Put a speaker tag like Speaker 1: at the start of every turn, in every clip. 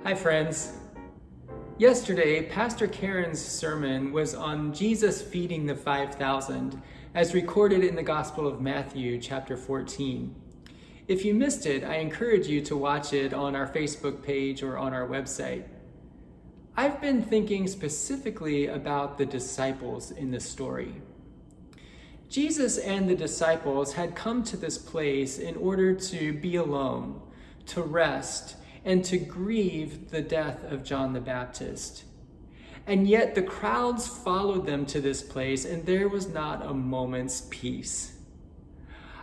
Speaker 1: Hi friends. Yesterday, Pastor Karen's sermon was on Jesus feeding the 5,000, as recorded in the Gospel of Matthew, chapter 14. If you missed it, I encourage you to watch it on our Facebook page or on our website. I've been thinking specifically about the disciples in this story. Jesus and the disciples had come to this place in order to be alone, to rest, and to grieve the death of John the Baptist. And yet the crowds followed them to this place, and there was not a moment's peace.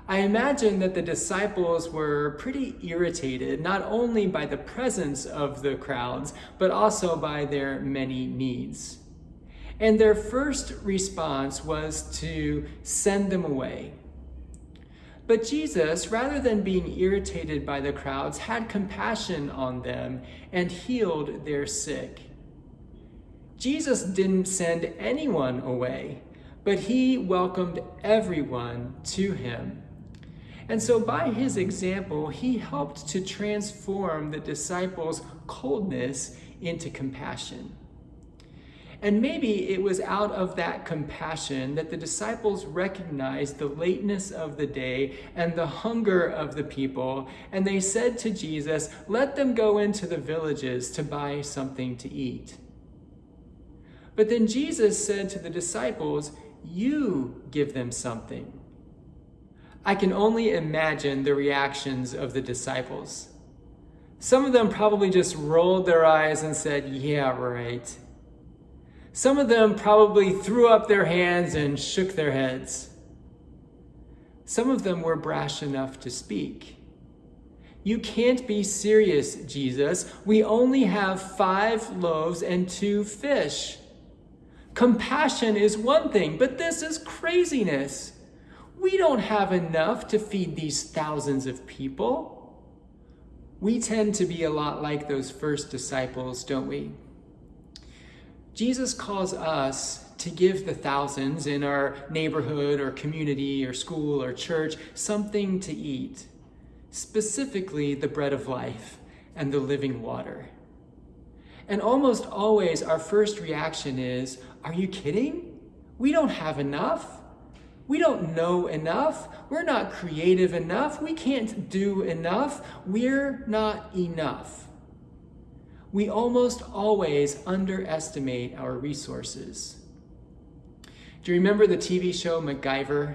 Speaker 1: I imagine that the disciples were pretty irritated, not only by the presence of the crowds, but also by their many needs. And their first response was to send them away. But Jesus, rather than being irritated by the crowds, had compassion on them and healed their sick. Jesus didn't send anyone away, but he welcomed everyone to him. And so by his example, he helped to transform the disciples' coldness into compassion. And maybe it was out of that compassion that the disciples recognized the lateness of the day and the hunger of the people, and they said to Jesus, "Let them go into the villages to buy something to eat." But then Jesus said to the disciples, "You give them something." I can only imagine the reactions of the disciples. Some of them probably just rolled their eyes and said, "Yeah, right." Some of them probably threw up their hands and shook their heads. Some of them were brash enough to speak. "You can't be serious, Jesus. We only have 5 loaves and 2 fish. Compassion is one thing, but this is craziness. We don't have enough to feed these thousands of people." We tend to be a lot like those first disciples, don't we? Jesus calls us to give the thousands in our neighborhood or community or school or church something to eat, specifically the bread of life and the living water. And almost always our first reaction is, "Are you kidding? We don't have enough. We don't know enough. We're not creative enough. We can't do enough. We're not enough." We almost always underestimate our resources. Do you remember the TV show MacGyver?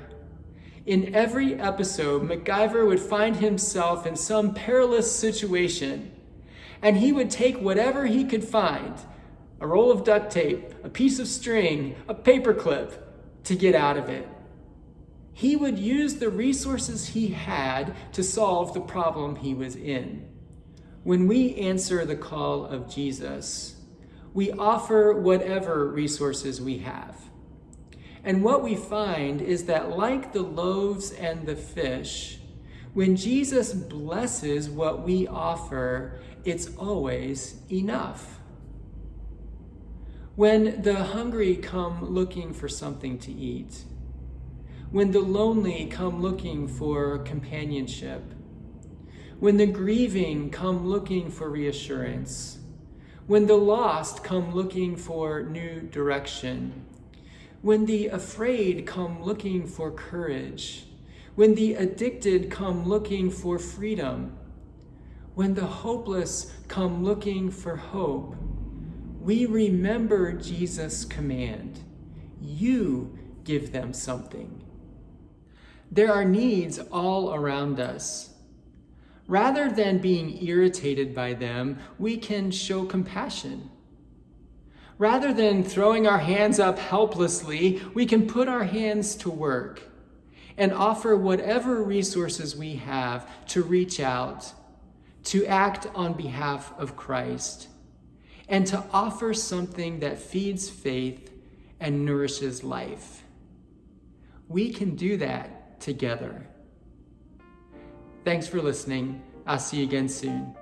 Speaker 1: In every episode, MacGyver would find himself in some perilous situation, and he would take whatever he could find, a roll of duct tape, a piece of string, a paperclip, to get out of it. He would use the resources he had to solve the problem he was in. When we answer the call of Jesus, we offer whatever resources we have. And what we find is that, like the loaves and the fish, when Jesus blesses what we offer, it's always enough. When the hungry come looking for something to eat, when the lonely come looking for companionship, when the grieving come looking for reassurance, when the lost come looking for new direction, when the afraid come looking for courage, when the addicted come looking for freedom, when the hopeless come looking for hope, we remember Jesus' command, "You give them something." There are needs all around us. Rather than being irritated by them, we can show compassion. Rather than throwing our hands up helplessly, we can put our hands to work and offer whatever resources we have to reach out, to act on behalf of Christ, and to offer something that feeds faith and nourishes life. We can do that together. Thanks for listening. I'll see you again soon.